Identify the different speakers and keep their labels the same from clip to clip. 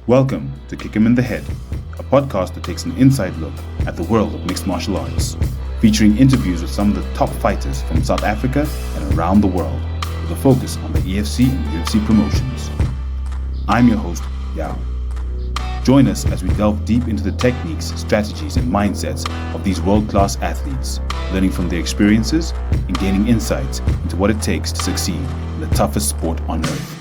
Speaker 1: Welcome to Kick 'Em in the Head, a podcast that takes an inside look at the world of mixed martial arts, featuring interviews with some of the top fighters from South Africa and around the world, with a focus on the EFC and UFC promotions. I'm your host, Yaw. Join us as we delve deep into the techniques, strategies, and mindsets of these world-class athletes, learning from their experiences and gaining insights into what it takes to succeed in the toughest sport on earth.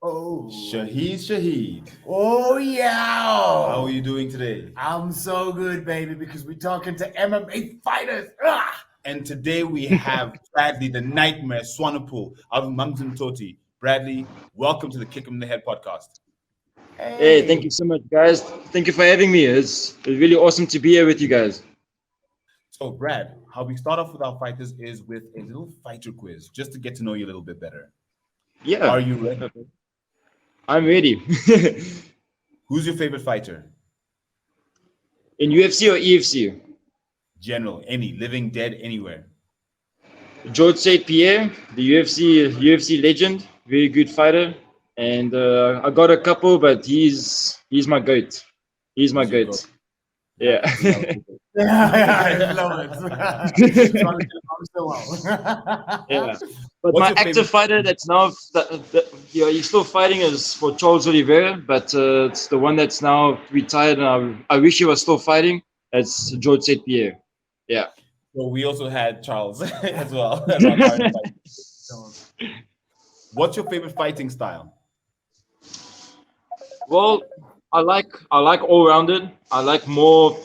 Speaker 2: Oh,
Speaker 3: Shahid.
Speaker 2: Oh, yeah.
Speaker 3: How are you doing today?
Speaker 2: I'm so good, baby, because we're talking to MMA fighters.
Speaker 3: And today we have Bradley, the nightmare, Swanepoel, out of Mumsum Toti. Bradley, welcome to the Kick 'Em in the Head podcast.
Speaker 4: Hey, thank you so much, guys. Thank you for having me. It's really awesome to be here with you guys.
Speaker 3: So, Brad, how we start off with our fighters is with a little fighter quiz, just to get to know you a little bit better.
Speaker 4: Yeah.
Speaker 3: Are you ready?
Speaker 4: I'm ready.
Speaker 3: Who's your favorite fighter?
Speaker 4: In UFC or EFC?
Speaker 3: General, any, living, dead, anywhere.
Speaker 4: George St. Pierre, the UFC legend, very good fighter. And I got a couple, but he's my goat. He's my goat. Yeah.
Speaker 2: I love it.
Speaker 4: Yeah. But
Speaker 3: What's
Speaker 4: my
Speaker 3: your
Speaker 4: active
Speaker 3: favorite-
Speaker 4: fighter that's now, he's still fighting is for Charles Oliveira, but it's the one that's now retired, and I wish he was still fighting. That's George St. Pierre. Yeah.
Speaker 3: So we also had Charles as well. as our current fighter. What's your favorite fighting style?
Speaker 4: Well, I like all-rounded. I like more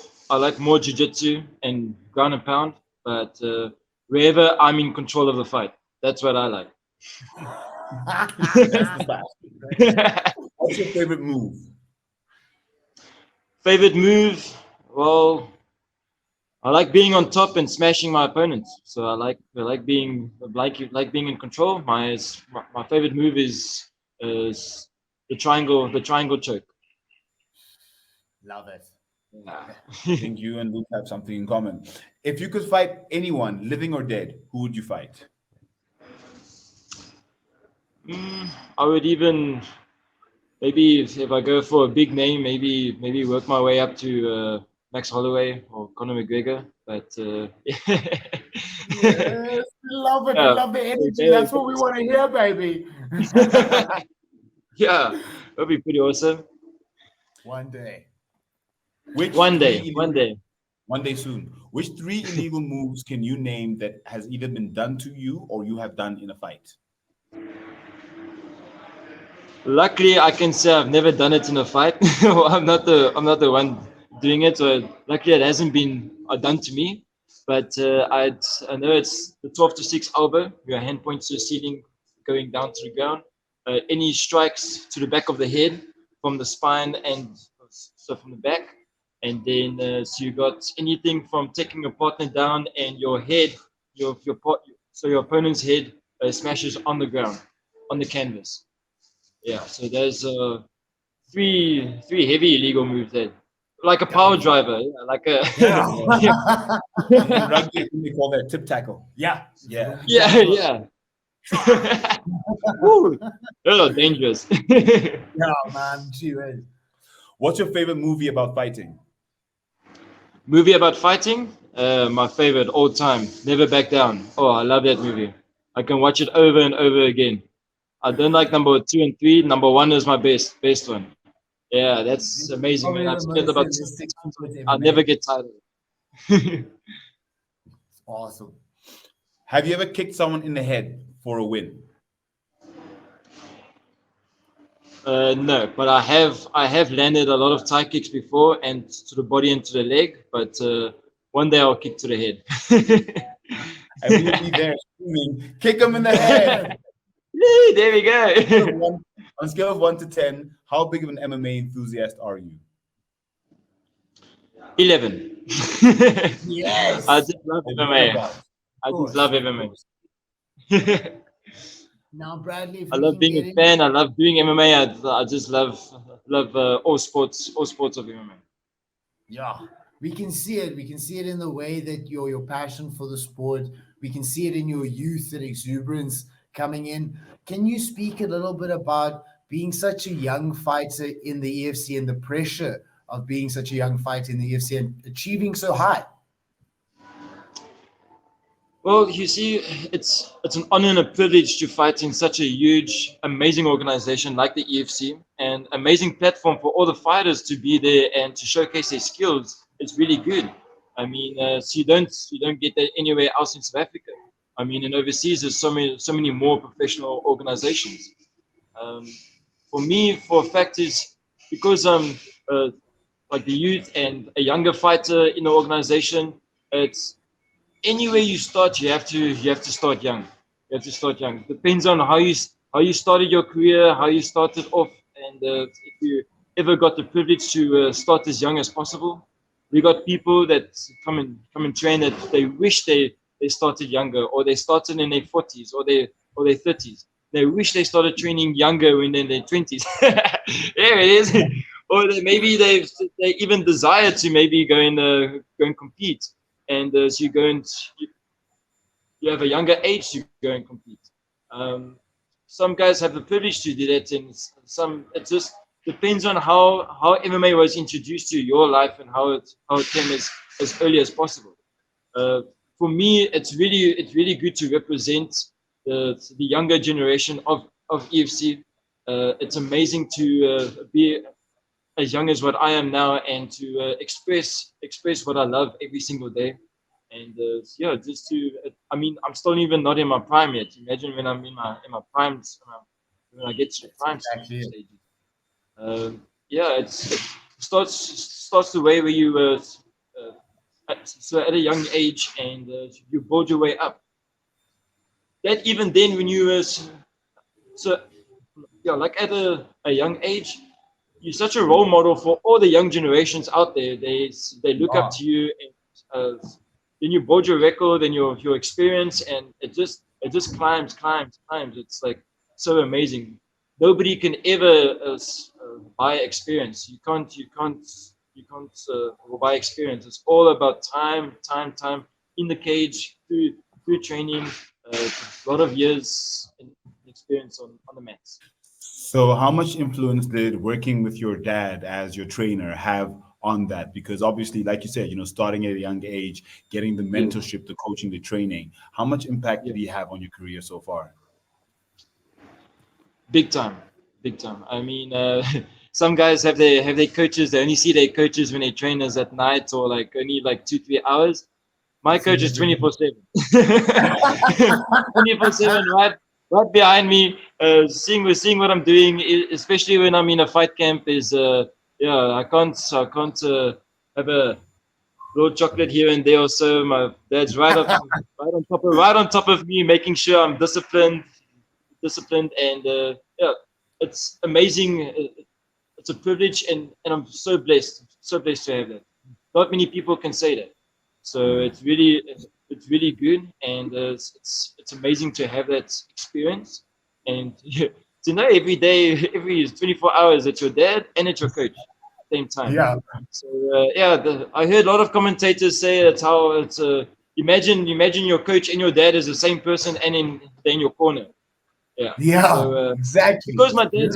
Speaker 4: jiu-jitsu and ground and pound, but wherever I'm in control of the fight, that's what I like.
Speaker 3: That's the style. What's your favorite move?
Speaker 4: Favorite move? Well, I like being on top and smashing my opponents. So I like being in control. My favorite move is the triangle choke.
Speaker 2: Love it.
Speaker 3: I think you and Luke have something in common. If you could fight anyone, living or dead, who would you fight?
Speaker 4: I would even maybe if I go for a big name, maybe work my way up to Max Holloway or Conor McGregor. But
Speaker 2: Yes, love it.
Speaker 4: Yeah.
Speaker 2: Love the energy. That's what we want to hear, baby.
Speaker 4: yeah, that'd be pretty awesome.
Speaker 2: One day.
Speaker 4: One day
Speaker 3: Soon. Which three illegal moves can you name that has either been done to you or you have done in a fight?
Speaker 4: Luckily, I can say I've never done it in a fight. I'm not the one doing it, so luckily it hasn't been done to me. But I know it's the 12 to 6 elbow. Your hand points to the ceiling, going down to the ground. Any strikes to the back of the head, from the spine, and so from the back. And then so you got anything from taking your partner down and your head, your opponent's head smashes on the ground, on the canvas. Yeah, so there's three heavy illegal moves there, like a power driver, like a
Speaker 3: In rugby, they call that tip tackle.
Speaker 2: Yeah.
Speaker 4: yeah. Woo, those are dangerous.
Speaker 2: Yeah, man. She is.
Speaker 3: What's your favorite movie about fighting?
Speaker 4: Movie about fighting, my favorite all time, Never Back Down. Oh, I love that movie. I can watch it over and over again. I don't like number 2 and 3. Number 1 is my best one. Yeah, that's amazing, man. I've spent about 6 months with it. I'll never get tired of it.
Speaker 2: Awesome.
Speaker 3: Have you ever kicked someone in the head for a win?
Speaker 4: No, but I have landed a lot of Thai kicks before, and to the body and to the leg. But one day I'll kick to the head.
Speaker 3: And we'll be there screaming, kick him in the head.
Speaker 4: Yay, there we go.
Speaker 3: On a scale of 1 to 10, how big of an MMA enthusiast are you?
Speaker 4: 11.
Speaker 2: Yes.
Speaker 4: I just love MMA. I just love MMA.
Speaker 2: Now, Bradley,
Speaker 4: I love being a fan. I love doing MMA. I just love all sports of MMA.
Speaker 2: Yeah, we can see it. We can see it in the way that your passion for the sport We can see it in your youth and exuberance coming in. Can you speak a little bit about being such a young fighter in the EFC and the pressure of being such a young fighter in the EFC and achieving so high?
Speaker 4: Well, you see, it's an honor and a privilege to fight in such a huge, amazing organization like the EFC, and amazing platform for all the fighters to be there and to showcase their skills. It's really good. I mean, so you don't get that anywhere else in South Africa. I mean, in overseas, there's so many more professional organizations. For me, for a fact, is because I'm like the youth and a younger fighter in the organization. It's anywhere you start, you have to start young. You have to start young. Depends on how you started your career, how you started off, and if you ever got the privilege to start as young as possible. We got people that come and train that they wish they started younger, or they started in their 40s or their 30s. They wish they started training younger when they're in their 20s. There it is. Or maybe they even desire to maybe go and compete. And so you have a younger age to go and compete. Some guys have the privilege to do that, and it just depends on how MMA was introduced to your life and how it came as early as possible. For me, it's really good to represent the younger generation of EFC. It's amazing to be as young as what I am now and to express what I love every single day. And just to, I mean, I'm still even not in my prime yet. Imagine when I'm in my prime, when I get to the prime stages. It starts the way where you so at a young age, and you build your way up. That even then, when you like at a young age, you're such a role model for all the young generations out there. They look up to you, and then you build your record and your experience, and it just climbs. It's like so amazing. Nobody can ever buy experience. You can't buy experience. It's all about time in the cage, through training, a lot of years in experience on the mats.
Speaker 3: So how much influence did working with your dad as your trainer have on that? Because obviously, like you said, starting at a young age, getting the mentorship, the coaching, the training, how much impact did he have on your career so far?
Speaker 4: Big time. I mean, some guys have their coaches. They only see their coaches when they trainers at night, or like only like 2-3 hours. My coach is 24/7. 24/7, right behind me, seeing what I'm doing, especially when I'm in a fight camp. Is I can't have a little chocolate here and there or so. My dad's right on top of me, making sure I'm disciplined, and it's amazing. It's a privilege, and I'm so blessed to have that. Not many people can say that, so it's really good, and it's amazing to have that experience, and to know every day, every 24 hours, that your dad and it's your coach at the same time.
Speaker 2: Yeah.
Speaker 4: So I heard a lot of commentators say that's how it's. Imagine your coach and your dad is the same person, and they're in your corner.
Speaker 2: Yeah,
Speaker 4: so,
Speaker 2: exactly.
Speaker 4: Because my dad's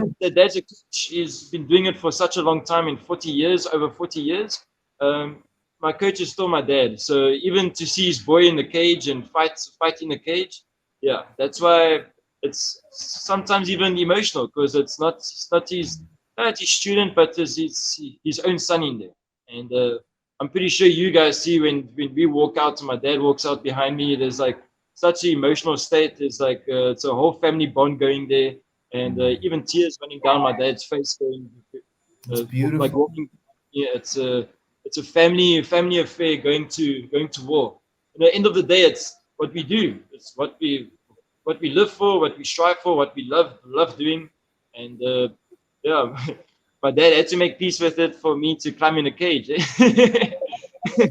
Speaker 4: a coach, he's been doing it for such a long time, in over 40 years. My coach is still my dad. So even to see his boy in the cage and fight in the cage, that's why it's sometimes even emotional, because it's not his student, but it's his own son in there. And I'm pretty sure you guys see when we walk out and my dad walks out behind me, there's like such an emotional state. It's like it's a whole family bond going there, and even tears running down my dad's face.
Speaker 2: It's beautiful.
Speaker 4: Like walking. It's a family affair going to war. At the end of the day, it's what we do. It's what we live for, what we strive for, what we love doing, and my dad had to make peace with it for me to climb in a cage.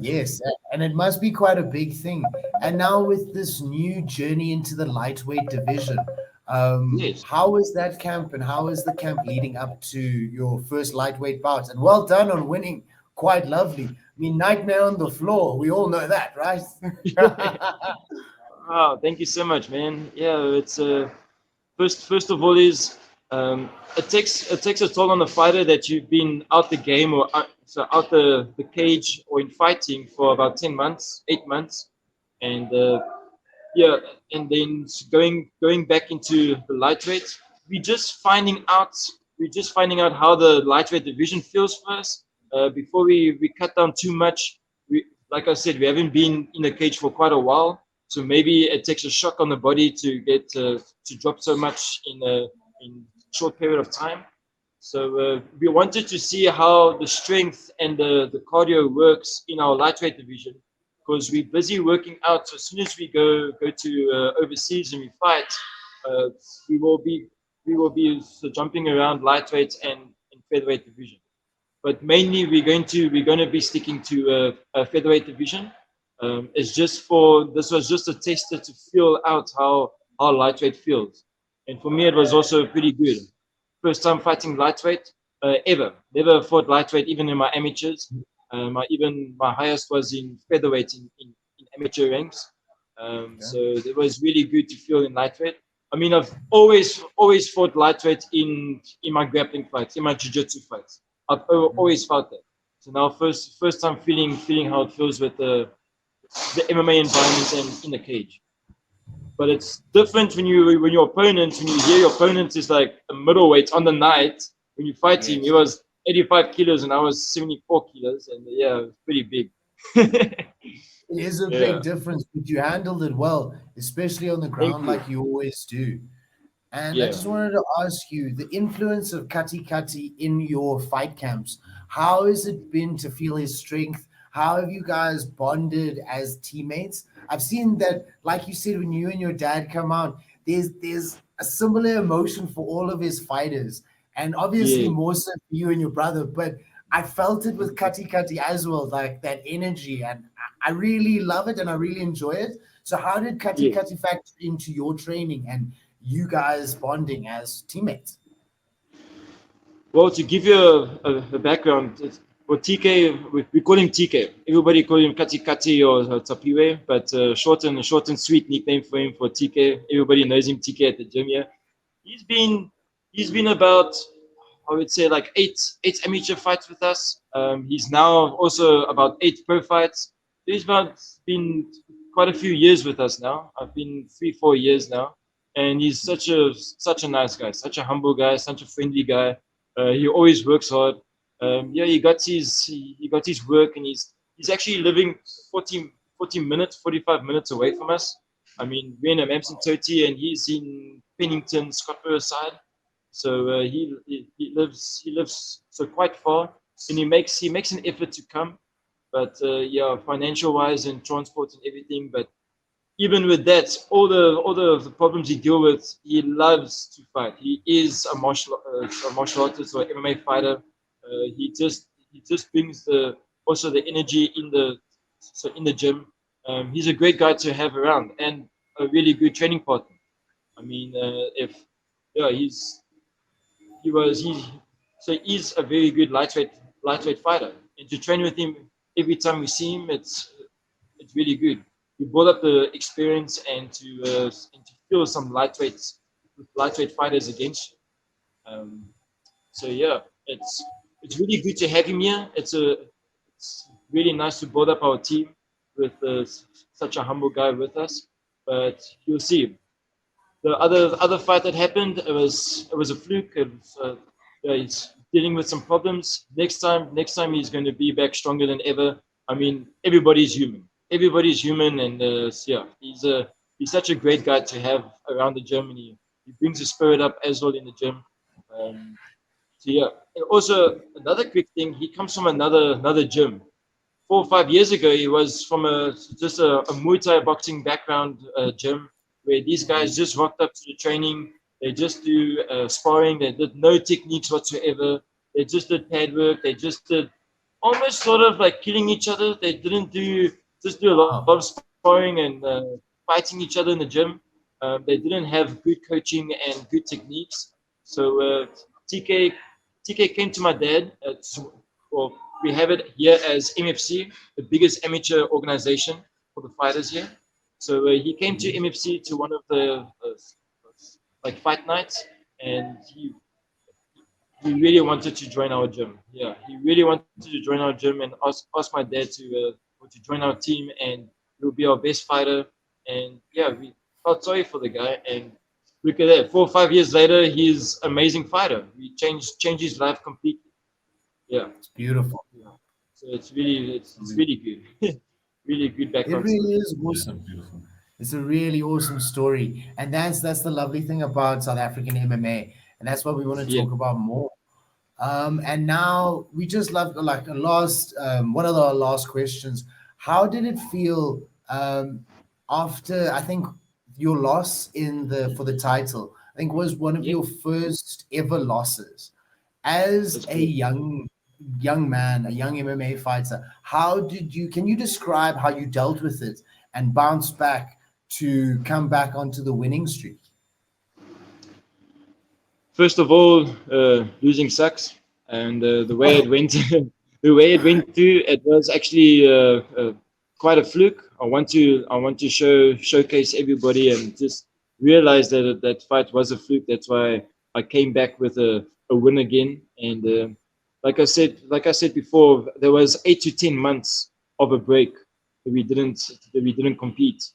Speaker 2: Yes, and it must be quite a big thing. And now with this new journey into the lightweight division,
Speaker 4: Yes.
Speaker 2: how is that camp, and how is the camp leading up to your first lightweight bout? And well done on winning. Quite lovely. I mean, nightmare on the floor. We all know that, right?
Speaker 4: Wow, thank you so much, man. Yeah, it's first of all is it takes a toll on the fighter that you've been out the game or out the cage or in fighting for about 10 months, 8 months, and yeah, and then going back into the lightweight. We just finding out we're just finding out how the lightweight division feels first before we cut down too much. We, like I said, we haven't been in the cage for quite a while, so maybe it takes a shock on the body to get to drop so much in short period of time. So we wanted to see how the strength and the cardio works in our lightweight division because we're busy working out. So as soon as we go to overseas and we fight, uh, we will be jumping around lightweight and featherweight division. But mainly we're going to be sticking to a featherweight division. It's just for this was just a tester to feel out how lightweight feels, and for me it was also pretty good. First time fighting lightweight ever. Never fought lightweight even in my amateurs. My highest was in featherweight in amateur ranks. So it was really good to feel in lightweight. I mean, I've always fought lightweight in my grappling fights, in my jiu-jitsu fights. I've always felt that. So now first time feeling how it feels with the MMA environment and in the cage. But it's different when you hear your opponent is like a middleweight on the night. When you fight him, he was 85 kilos and I was 74 kilos, and yeah, it was pretty big.
Speaker 2: It is a
Speaker 4: Yeah.
Speaker 2: big difference, but you handled it well, especially on the ground
Speaker 4: you.
Speaker 2: like you always do. And I
Speaker 4: Yeah.
Speaker 2: just wanted to ask you the influence of Kati in your fight camps. How has it been to feel his strength? How have you guys bonded as teammates? I've seen that, like you said, when you and your dad come out, there's a similar emotion for all of his fighters, and obviously
Speaker 4: Yeah.
Speaker 2: more so for you and your brother. But I felt it with Kati as well, like that energy, and I really love it and I really enjoy it. So, how did
Speaker 4: Yeah.
Speaker 2: Kati factor into your training and you guys bonding as teammates?
Speaker 4: Well, to give you a background, for TK, we call him TK. Everybody call him Kati or Tapiwe, but short and sweet nickname for him for TK. Everybody knows him TK at the gym here. He's been about, I would say, like eight amateur fights with us. He's now also about 8 pro fights. He's been quite a few years with us now. I've been 3-4 years now, and he's such a nice guy, such a humble guy, such a friendly guy. He always works hard. Yeah, he got his work, and he's actually living 40 minutes, 45 minutes away from us. I mean, we're in Amamson Toti, and he's in Pennington, Scottsboro side. So he lives so quite far, and he makes an effort to come. But yeah, financial wise and transport and everything. But even with that, all the problems he deal with, he loves to fight. He is a martial artist or MMA fighter. He just brings the energy in the gym. He's a great guy to have around and a really good training partner. I mean, if yeah, he's a very good lightweight fighter. And to train with him every time we see him, it's really good. You build up the experience and to feel some lightweight fighters against you. So yeah, it's really good to have him here. It's really nice to build up our team with such a humble guy with us. But you'll see, the other fight that happened, it was a fluke. Yeah, he's dealing with some problems. Next time he's going to be back stronger than ever. I mean, everybody's human. Everybody's human, and yeah, he's such a great guy to have around the gym, and he brings the spirit up as well in the gym. So yeah, and also another quick thing, he comes from another gym. 4 or 5 years ago, he was from just a Muay Thai boxing background gym where these guys just rocked up to the training. They just do sparring. They did no techniques whatsoever. They just did pad work. They just did almost sort of like killing each other. They didn't do a lot of sparring and fighting each other in the gym. They didn't have good coaching and good techniques. So TK came to my dad. Well, we have it here as MFC, the biggest amateur organization for the fighters here. So he came to MFC to one of the like fight nights, and he really wanted to join our gym. Yeah, he really wanted to join our gym and ask my dad to join our team, and he'll be our best fighter. And yeah, we felt sorry for the guy. And look at that, 4 or 5 years later, he's an amazing fighter. We changed his life completely. Yeah,
Speaker 2: It's beautiful.
Speaker 4: yeah. So it's really good, really good
Speaker 2: It
Speaker 4: background.
Speaker 2: really is awesome.
Speaker 3: Beautiful.
Speaker 2: It's a really awesome story, and that's the lovely thing about South African MMA, and that's what we want to
Speaker 4: Yeah.
Speaker 2: talk about more. And now we just love like a last one of the last questions. How did it feel after I think your loss in the for the title? I think was one of
Speaker 4: Yeah.
Speaker 2: your first ever losses as
Speaker 4: That's
Speaker 2: a
Speaker 4: cool.
Speaker 2: young man, a young MMA fighter. How did you? Can you describe how you dealt with it and bounce back to come back onto the winning streak?
Speaker 4: First of all, losing sucks, and the way it went, the way it went through, it was actually quite a fluke. I want to showcase everybody and just realize that that fight was a fluke. That's why I came back with a win again. And like I said before, there was 8 to 10 months of a break that we didn't compete.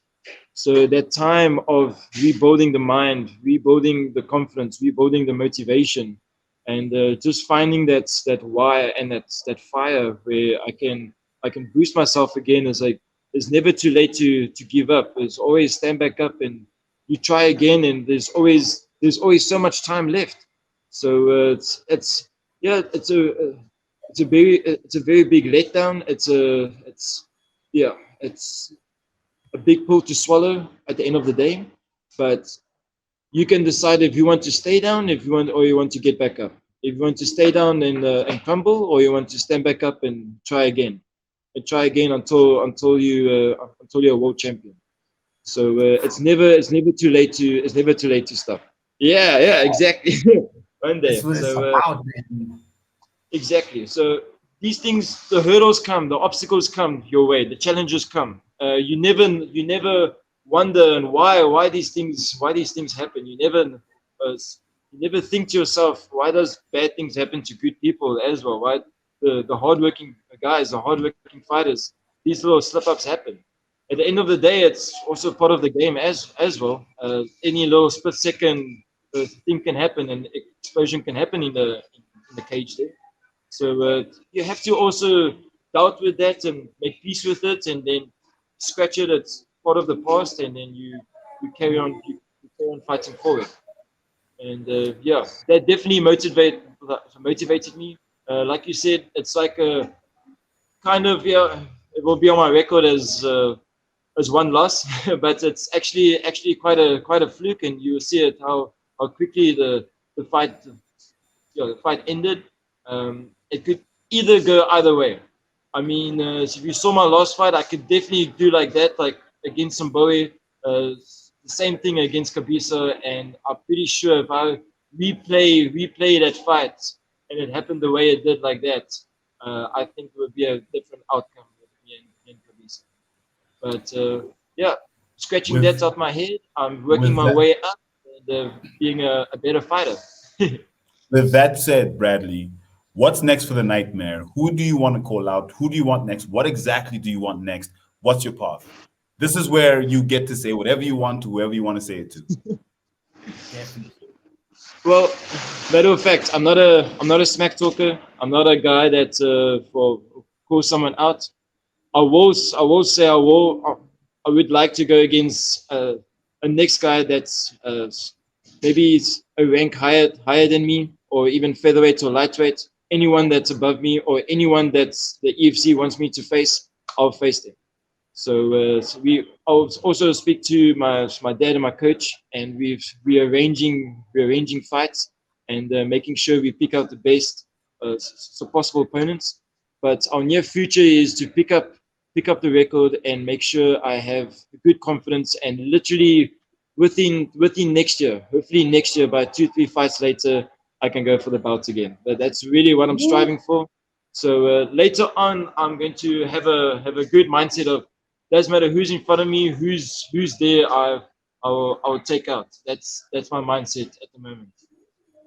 Speaker 4: So that time of rebuilding the mind, rebuilding the confidence, rebuilding the motivation, and just finding that why and that fire where I can boost myself again. Is like it's never too late to give up. There's always stand back up and you try again, and there's always so much time left. So it's yeah, it's a very big letdown. It's a big pill to swallow at the end of the day, but you can decide if you want to stay down, or you want to get back up. If you want to stay down and crumble, or you want to stand back up and try again, until you're a world champion. So it's never too late to stop. Yeah, exactly. One day.
Speaker 2: That's what it's
Speaker 4: So
Speaker 2: about, man.
Speaker 4: exactly. So these things, the hurdles come, the obstacles come your way, the challenges come. You never wonder and why these things happen. You never think to yourself, why does bad things happen to good people as well? Why the hardworking guys, the hardworking fighters, these little slip ups happen. At the end of the day, it's also part of the game as well. Any little split second thing can happen, and explosion can happen in the cage there. So you have to also doubt with that and make peace with it, and then scratch it. It's part of the past, and then you carry on fighting forward. And yeah, that definitely motivated me. Like you said, it's like a kind of it will be on my record as one loss, but it's actually quite a fluke, and you will see it how quickly the fight the fight ended. It could either go either way. I mean, if you saw my last fight, I could definitely do like that, like against Zimbabwe. The same thing against Kabisa, and I'm pretty sure if I replay that fight and it happened the way it did like that, I think it would be a different outcome with me and Kabisa. But yeah, scratching that out my head, I'm working my way up and being a better fighter.
Speaker 3: With that said, Bradley, what's next for the Nightmare? Who do you want to call out? Who do you want next? What exactly do you want next? What's your path? This is where you get to say whatever you want to whoever you want to say it to.
Speaker 2: Definitely.
Speaker 4: Well, matter of fact, I'm not a smack talker. I'm not a guy that call someone out. I would like to go against a next guy that's maybe it's a rank higher than me, or even featherweight or lightweight. Anyone that's above me, or anyone that's the EFC wants me to face, I'll face them. So, I'll also speak to my dad and my coach, and we're arranging fights and making sure we pick out the best possible opponents. But our near future is to pick up the record and make sure I have good confidence, and literally within next year, hopefully next year, by 2-3 fights later, I can go for the belt again. But that's really what I'm striving for. So later on, I'm going to have a good mindset of doesn't matter who's in front of me, who's there. I'll take out. That's my mindset at the moment.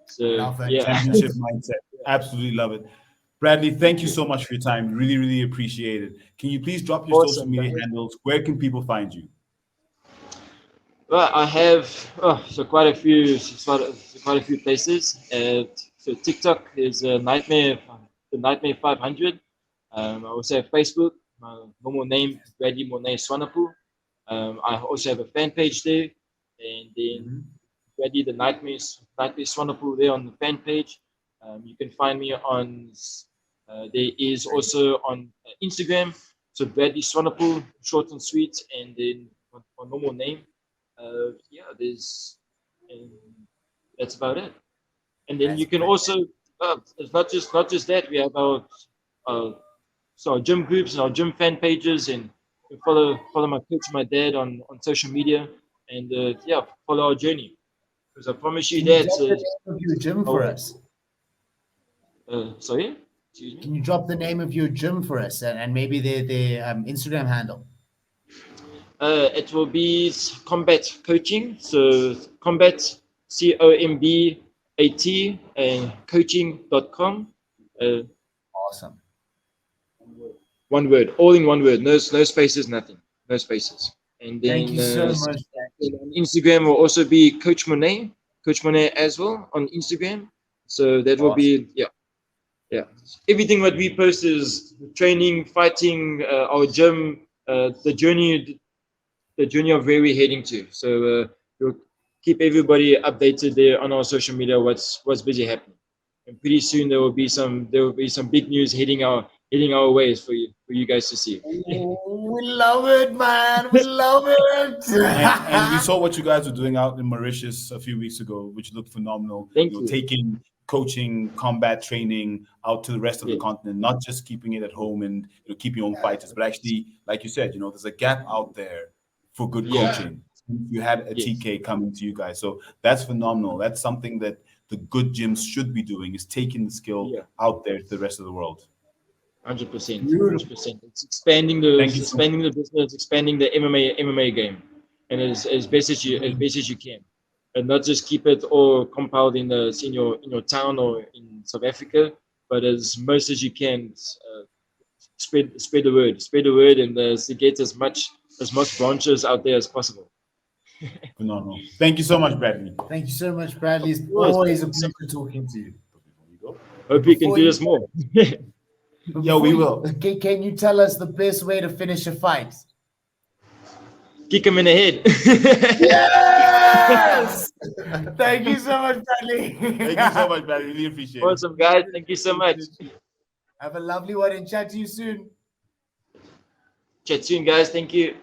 Speaker 4: So
Speaker 2: Love that.
Speaker 4: yeah,
Speaker 3: Championship mindset. Absolutely love it. Bradley, thank you so much for your time. Really, really appreciate it. Can you please drop your social
Speaker 4: Awesome,
Speaker 3: media
Speaker 4: guys.
Speaker 3: handles? Where can people find you?
Speaker 4: Well, I have quite a few places. So TikTok is the Nightmare 500. I also have Facebook. My normal name Bradley Monet Swanepoel. I also have a fan page there, and then Bradley the Nightmare Swanepoel there on the fan page. You can find me on. There is also on Instagram. So Bradley Swanepoel, short and sweet, and then my normal name. And that's about it. And then you can also, it's not just that. We have our gym groups and our gym fan pages, and you can follow my coach, my dad on social media, and follow our journey. Because I promise you
Speaker 2: Can you
Speaker 4: that.
Speaker 2: drop the name of your gym for us?
Speaker 4: Sorry, excuse me.
Speaker 2: Can you drop the name of your gym for us and maybe their Instagram handle?
Speaker 4: It will be Combat Coaching. So Combat COMBAT and coaching.com.
Speaker 2: Awesome.
Speaker 4: One word, all in one word. No spaces, nothing. No spaces. And then
Speaker 2: Thank you so much.
Speaker 4: on Instagram will also be Coach Monet as well on Instagram. So that will be everything what we post is training, fighting, our gym, the journey of where we're heading to. So we'll keep everybody updated there on our social media. What's busy happening, and pretty soon there will be some big news heading our ways for you guys to see.
Speaker 2: We love it, man. We love it.
Speaker 3: And we saw what you guys were doing out in Mauritius a few weeks ago, which looked phenomenal.
Speaker 4: Thank you.
Speaker 3: Taking coaching, combat training out to the rest of the continent, not just keeping it at home and keep your own fighters, but actually, like you said, there's a gap out there for good coaching. You had a TK coming to you guys, so that's phenomenal. That's something that the good gyms should be doing, is taking the skill out there to the rest of the world.
Speaker 4: 100%. 100%. It's expanding the business, expanding the MMA game, and as best as you can, and not just keep it all compiled in your town or in South Africa, but as most as you can, spread the word, and to get as much branches out there as possible.
Speaker 3: Phenomenal. Thank you so much, Bradley.
Speaker 2: Thank you so much, Bradley. It's always a pleasure talking to you.
Speaker 4: Hope we can do this more.
Speaker 3: Yeah, we will.
Speaker 2: Can you tell us the best way to finish a fight?
Speaker 4: Kick him in the head.
Speaker 2: Yes! Thank you so much, Bradley.
Speaker 3: Thank you so much, Bradley. Really appreciate it.
Speaker 4: Awesome, guys. Thank you so much.
Speaker 2: Have a lovely one and chat to you soon.
Speaker 4: Chat soon, guys. Thank you.